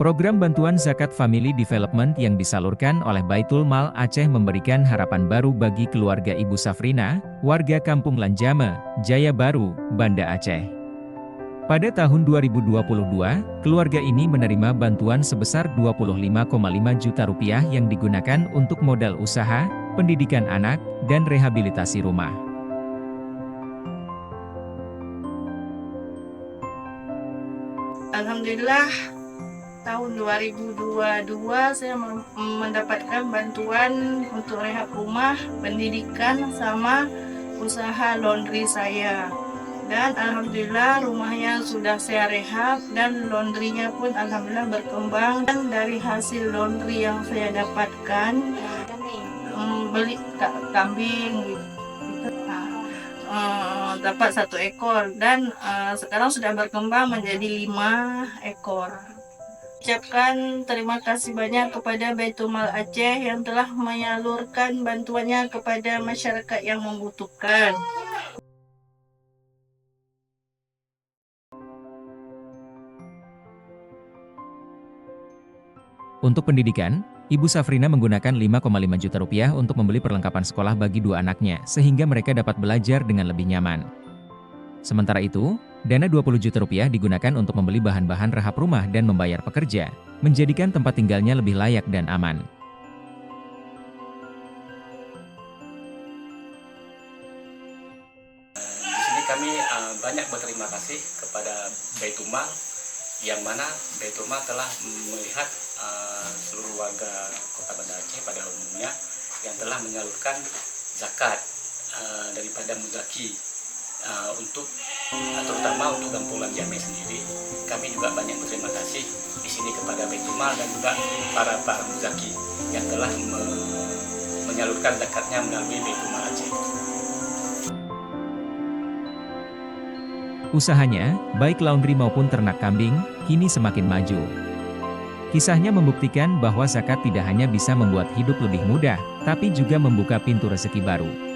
Program bantuan zakat Family Development yang disalurkan oleh Baitul Mal Aceh memberikan harapan baru bagi keluarga Ibu Safrina, warga Kampung Lanjame, Jaya Baru, Banda Aceh. Pada tahun 2022, keluarga ini menerima bantuan sebesar 25,5 juta rupiah yang digunakan untuk modal usaha, pendidikan anak, dan rehabilitasi rumah. Alhamdulillah, tahun 2022 saya mendapatkan bantuan untuk rehab rumah, pendidikan, sama usaha laundry saya. Dan alhamdulillah rumahnya sudah saya rehab dan laundrynya pun alhamdulillah berkembang. Dan dari hasil laundry yang saya dapatkan, beli kambing gitu. Dapat 1 ekor dan sekarang sudah berkembang menjadi 5 ekor. Ucapkan terima kasih banyak kepada Baitul Mal Aceh yang telah menyalurkan bantuannya kepada masyarakat yang membutuhkan. Untuk pendidikan, Ibu Safrina menggunakan 5,5 juta rupiah untuk membeli perlengkapan sekolah bagi 2 anaknya, sehingga mereka dapat belajar dengan lebih nyaman. Sementara itu, dana 20 juta rupiah digunakan untuk membeli bahan-bahan rehab rumah dan membayar pekerja, menjadikan tempat tinggalnya lebih layak dan aman. Di sini kami banyak berterima kasih kepada Baitul Mal, yang mana Baitul Mal telah melihat seluruh warga Kota Banda Aceh pada umumnya yang telah menyalurkan zakat daripada muzaki untuk terutama untuk Kampung Lanjame sendiri. Kami juga banyak berterima kasih di sini kepada Baitul Mal dan juga para muzaki yang telah menyalurkan zakatnya melalui Baitul Mal Aceh. Usahanya, baik laundry maupun ternak kambing, kini semakin maju. Kisahnya membuktikan bahwa zakat tidak hanya bisa membuat hidup lebih mudah, tapi juga membuka pintu rezeki baru.